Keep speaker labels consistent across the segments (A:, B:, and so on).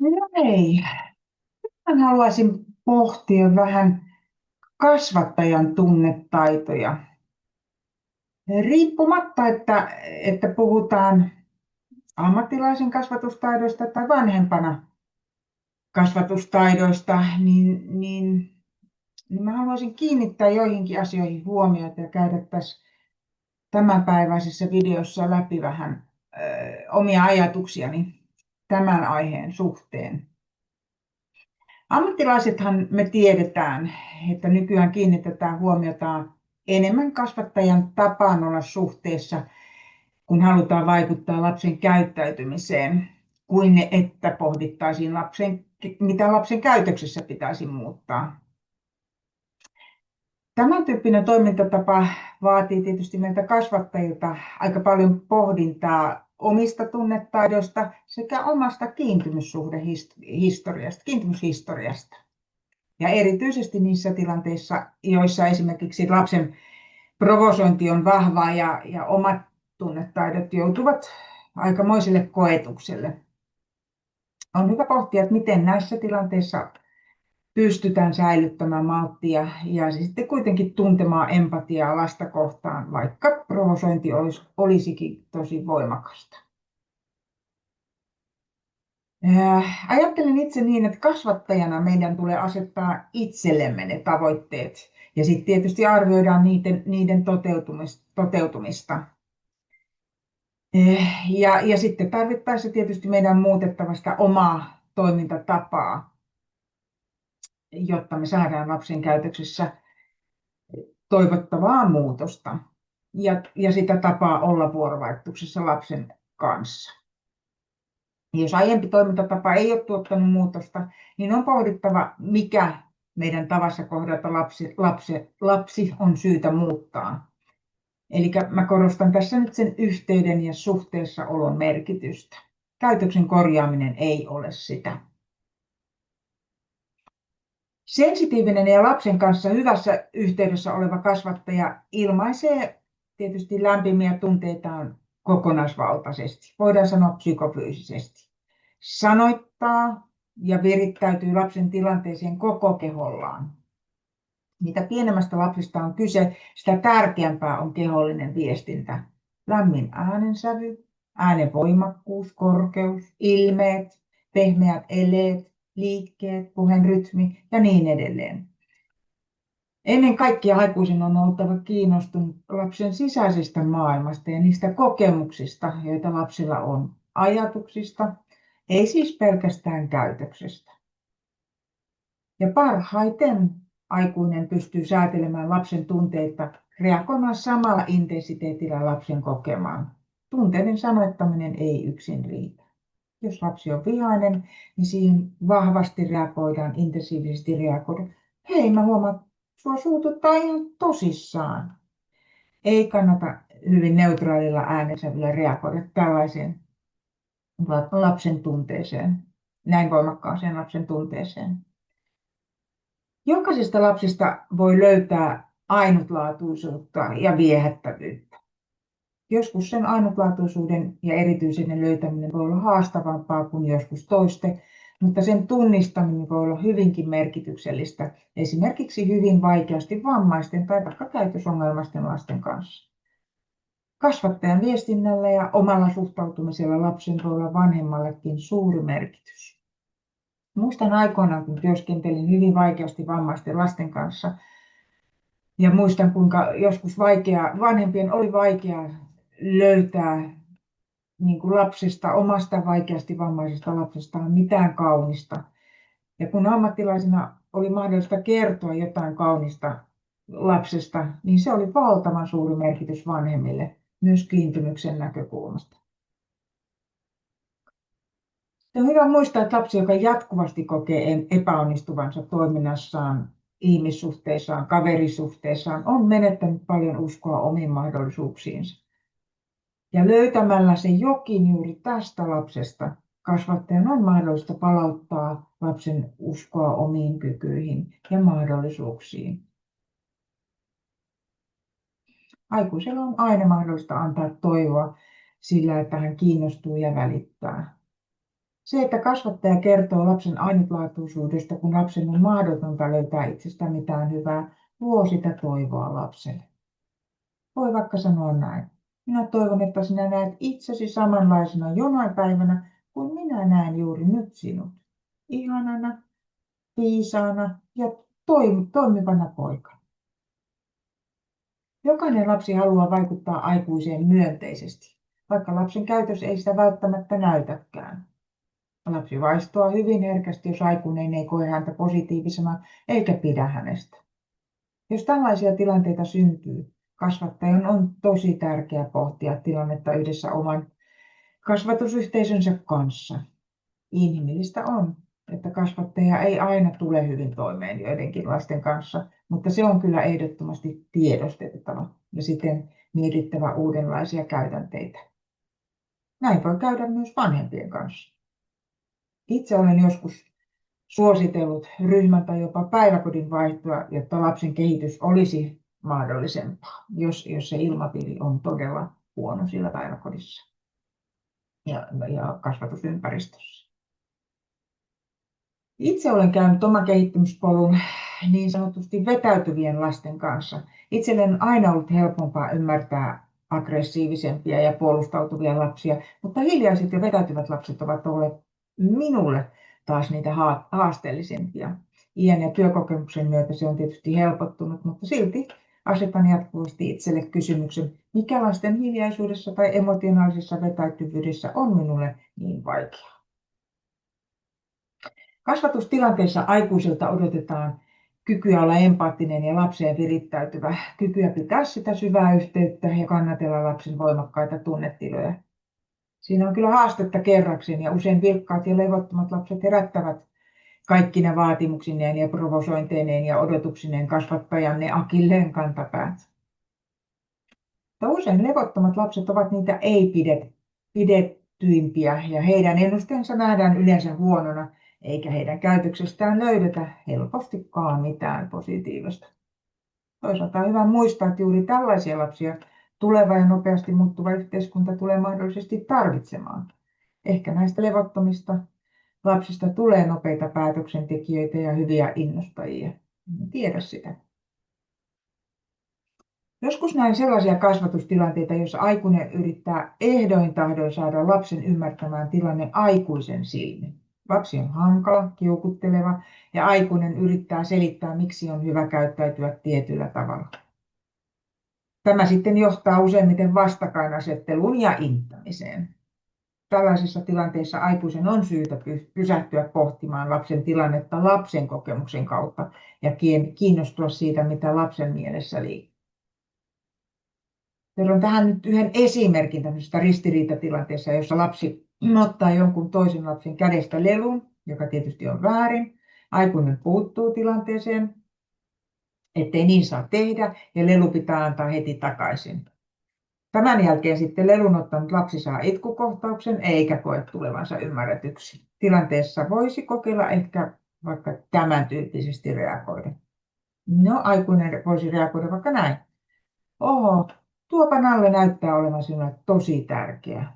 A: No hei, mä haluaisin pohtia vähän kasvattajan tunnetaitoja. Riippumatta, että puhutaan ammattilaisen kasvatustaidoista tai vanhempana kasvatustaidoista, niin mä haluaisin kiinnittää joihinkin asioihin huomiota ja käydä tässä tämänpäiväisessä videossa läpi vähän omia ajatuksiani tämän aiheen suhteen. Ammattilaisethan me tiedetään, että nykyään kiinnitetään huomiota enemmän kasvattajan tapaan olla suhteessa, kun halutaan vaikuttaa lapsen käyttäytymiseen, kuin että pohdittaisiin mitä lapsen käytöksessä pitäisi muuttaa. Tämän tyyppinen toimintatapa vaatii tietysti meiltä kasvattajilta aika paljon pohdintaa omista tunnetaidoista sekä omasta kiintymyshistoriasta. Ja erityisesti niissä tilanteissa, joissa esimerkiksi lapsen provosointi on vahvaa ja omat tunnetaidot joutuvat aikamoiselle koetukselle. On hyvä pohtia, että miten näissä tilanteissa pystytään säilyttämään malttia ja sitten kuitenkin tuntemaan empatiaa lasta kohtaan, vaikka provosointi olisikin tosi voimakasta. Ajattelen itse niin, että kasvattajana meidän tulee asettaa itsellemme ne tavoitteet ja sitten tietysti arvioidaan niiden toteutumista. Ja sitten tarvittaessa tietysti meidän muutettava sitä omaa toimintatapaa, jotta me saadaan lapsen käytöksessä toivottavaa muutosta ja sitä tapaa olla vuorovaikutuksessa lapsen kanssa. Jos aiempi toimintatapa ei ole tuottanut muutosta, niin on pohdittava, mikä meidän tavassa kohdata lapsi on syytä muuttaa. Eli mä korostan tässä nyt sen yhteyden ja suhteessa olon merkitystä. Käytöksen korjaaminen ei ole sitä. Sensitiivinen ja lapsen kanssa hyvässä yhteydessä oleva kasvattaja ilmaisee tietysti lämpimiä tunteitaan kokonaisvaltaisesti, voidaan sanoa psykofyysisesti. Sanoittaa ja virittäytyy lapsen tilanteeseen koko kehollaan. Mitä pienemmästä lapsesta on kyse, sitä tärkeämpää on kehollinen viestintä. Lämmin äänensävy, äänen voimakkuus, korkeus, ilmeet, pehmeät eleet, liikkeet, puheen rytmi ja niin edelleen. Ennen kaikkea aikuisen on oltava kiinnostunut lapsen sisäisestä maailmasta ja niistä kokemuksista, joita lapsilla on, ajatuksista, ei siis pelkästään käytöksestä. Ja parhaiten aikuinen pystyy säätelemään lapsen tunteita reagoimaan samalla intensiteetillä lapsen kokemaan. Tunteiden sanoittaminen ei yksin riitä. Jos lapsi on vihainen, niin siihen vahvasti reagoidaan, intensiivisesti reagoidaan. Hei, mä huomaan, että sua suututtaa ihan tosissaan. Ei kannata hyvin neutraalilla äänensävyllä reagoida tällaiseen lapsen tunteeseen, näin voimakkaaseen lapsen tunteeseen. Jokaisesta lapsesta voi löytää ainutlaatuisuutta ja viehättävyyttä. Joskus sen ainutlaatuisuuden ja erityisyyden löytäminen voi olla haastavampaa kuin joskus toiste, mutta sen tunnistaminen voi olla hyvinkin merkityksellistä esimerkiksi hyvin vaikeasti vammaisten tai vaikka käytösongelmaisten lasten kanssa. Kasvattajan viestinnällä ja omalla suhtautumisella lapsen voi olla vanhemmallekin suuri merkitys. Muistan aikoinaan, kun työskentelin hyvin vaikeasti vammaisten lasten kanssa, ja muistan, kuinka joskus vanhempien oli vaikea löytää niin kuin omasta vaikeasti vammaisesta lapsestaan mitään kaunista. Ja kun ammattilaisena oli mahdollista kertoa jotain kaunista lapsesta, niin se oli valtavan suuri merkitys vanhemmille, myös kiintymyksen näkökulmasta. On hyvä muistaa, että lapsi, joka jatkuvasti kokee epäonnistuvansa toiminnassaan, ihmissuhteissaan, kaverisuhteissaan, on menettänyt paljon uskoa omiin mahdollisuuksiinsa. Ja löytämällä se jokin juuri tästä lapsesta, kasvattajan on mahdollista palauttaa lapsen uskoa omiin kykyihin ja mahdollisuuksiin. Aikuisella on aina mahdollista antaa toivoa sillä, että hän kiinnostuu ja välittää. Se, että kasvattaja kertoo lapsen ainutlaatuisuudesta, kun lapsen on mahdotonta löytää itsestä mitään hyvää, luo sitä toivoa lapselle. Voi vaikka sanoa näin. Minä toivon, että sinä näet itsesi samanlaisena jonain päivänä, kuin minä näen juuri nyt sinut. Ihanana, viisaana ja toimivana poikana. Jokainen lapsi haluaa vaikuttaa aikuiseen myönteisesti, vaikka lapsen käytös ei sitä välttämättä näytäkään. Lapsi vaistoaa hyvin herkästi, jos aikuinen ei koe häntä positiivisena eikä pidä hänestä. Jos tällaisia tilanteita syntyy, kasvattajan on tosi tärkeää pohtia tilannetta yhdessä oman kasvatusyhteisönsä kanssa. Inhimillistä on, että kasvattaja ei aina tule hyvin toimeen joidenkin lasten kanssa, mutta se on kyllä ehdottomasti tiedostettava ja siten mietittävä uudenlaisia käytänteitä. Näin voi käydä myös vanhempien kanssa. Itse olen joskus suositellut ryhmän tai jopa päiväkodin vaihtoa, jotta lapsen kehitys olisi mahdollisempaa, jos se ilmapiiri on todella huono siellä päiväkodissa ja kasvatusympäristössä. Itse olen käynyt oman kehittämispolun niin sanotusti vetäytyvien lasten kanssa. Itselleni on aina ollut helpompaa ymmärtää aggressiivisempia ja puolustautuvia lapsia, mutta hiljaiset ja vetäytyvät lapset ovat olleet minulle taas niitä haasteellisempia. Iän ja työkokemuksen myötä se on tietysti helpottunut, mutta silti asetan jatkuvasti itselle kysymyksen, mikä lasten hiljaisuudessa tai emotionaalisessa vetäytyvyydessä on minulle niin vaikeaa. Kasvatustilanteessa aikuisilta odotetaan kykyä olla empaattinen ja lapseen virittäytyvä, kykyä pitää sitä syvää yhteyttä ja kannatella lapsen voimakkaita tunnetiloja. Siinä on kyllä haastetta kerrakseen ja usein vilkkaat ja levottomat lapset herättävät kaikkine vaatimuksineen ja provosointeineen ja odotuksineen kasvattajanne akilleen kantapäät. Mutta usein levottomat lapset ovat niitä ei-pidettyimpiä ja heidän ennusteensa nähdään yleensä huonona, eikä heidän käytöksestään löydetä helpostikaan mitään positiivista. Toisaalta on hyvä muistaa, että juuri tällaisia lapsia tuleva ja nopeasti muuttuva yhteiskunta tulee mahdollisesti tarvitsemaan. Ehkä näistä levottomista lapsista tulee nopeita päätöksentekijöitä ja hyviä innostajia. En tiedä sitä. Joskus näin sellaisia kasvatustilanteita, joissa aikuinen yrittää ehdoin tahdoin saada lapsen ymmärtämään tilanne aikuisen silmin. Lapsi on hankala, kiukutteleva ja aikuinen yrittää selittää, miksi on hyvä käyttäytyä tietyllä tavalla. Tämä sitten johtaa useimmiten vastakkainasetteluun ja inttämiseen. Tällaisissa tilanteissa aikuisen on syytä pysähtyä pohtimaan lapsen tilannetta lapsen kokemuksen kautta ja kiinnostua siitä, mitä lapsen mielessä liikkuu. Kerron tähän nyt yhden esimerkin tämmöisestä ristiriitatilanteessa, jossa lapsi ottaa jonkun toisen lapsen kädestä lelun, joka tietysti on väärin. Aikuinen puuttuu tilanteeseen, ettei niin saa tehdä, ja lelu pitää antaa heti takaisin. Tämän jälkeen sitten lelun ottanut lapsi saa itkukohtauksen eikä koe tulevansa ymmärretyksi. Tilanteessa voisi kokeilla ehkä vaikka tämän tyyppisesti reagoida. No, aikuinen voisi reagoida vaikka näin. Oho, tuopa nalle näyttää olevan sinulle tosi tärkeä.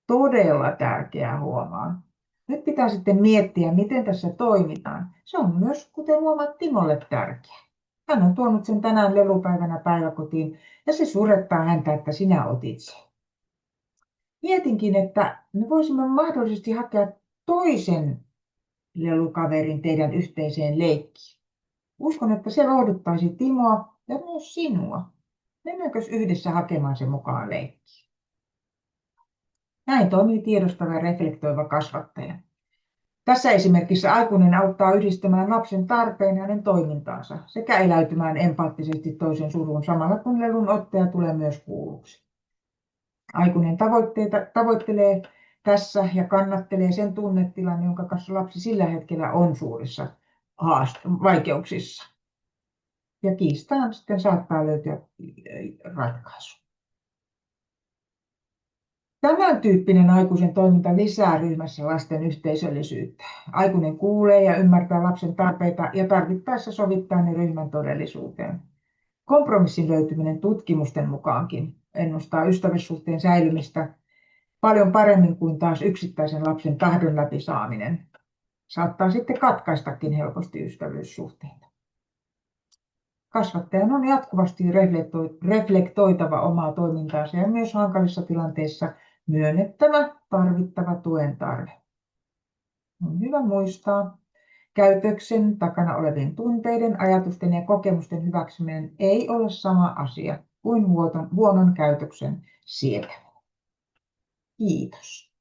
A: Todella tärkeää huomaan. Nyt pitää sitten miettiä, miten tässä toimitaan. Se on myös, kuten huomaat, Timolle tärkeä. Hän on tuonut sen tänään lelupäivänä päiväkotiin ja se surettaa häntä, että sinä otit sen. Mietinkin, että me voisimme mahdollisesti hakea toisen lelukaverin teidän yhteiseen leikkiin. Uskon, että se lohduttaisi Timoa ja myös sinua. Mennäänkö yhdessä hakemaan sen mukaan leikkiin? Näin toimii tiedostava ja reflektoiva kasvattaja. Tässä esimerkissä aikuinen auttaa yhdistämään lapsen tarpeen hänen toimintaansa sekä eläytymään empaattisesti toisen suruun samalla kun lelun ottaja tulee myös kuulluksi. Aikuinen tavoittelee tässä ja kannattelee sen tunnetilan, jonka kanssa lapsi sillä hetkellä on suurissa vaikeuksissa. Ja kiistaan sitten saattaa löytyä ratkaisu. Tämän tyyppinen aikuisen toiminta lisää ryhmässä lasten yhteisöllisyyttä. Aikuinen kuulee ja ymmärtää lapsen tarpeita ja tarvittaessa sovittaa ne ryhmän todellisuuteen. Kompromissin löytyminen tutkimusten mukaankin ennustaa ystävyyssuhteen säilymistä paljon paremmin kuin taas yksittäisen lapsen tahdon läpi saaminen. Saattaa sitten katkaistakin helposti ystävyyssuhteita. Kasvattajan on jatkuvasti reflektoitava omaa toimintaansa ja myös hankalissa tilanteissa myönnettävä tarvittava tuen tarve. On hyvä muistaa, käytöksen takana olevien tunteiden, ajatusten ja kokemusten hyväksyminen ei ole sama asia kuin huonon käytöksen sietäminen. Kiitos.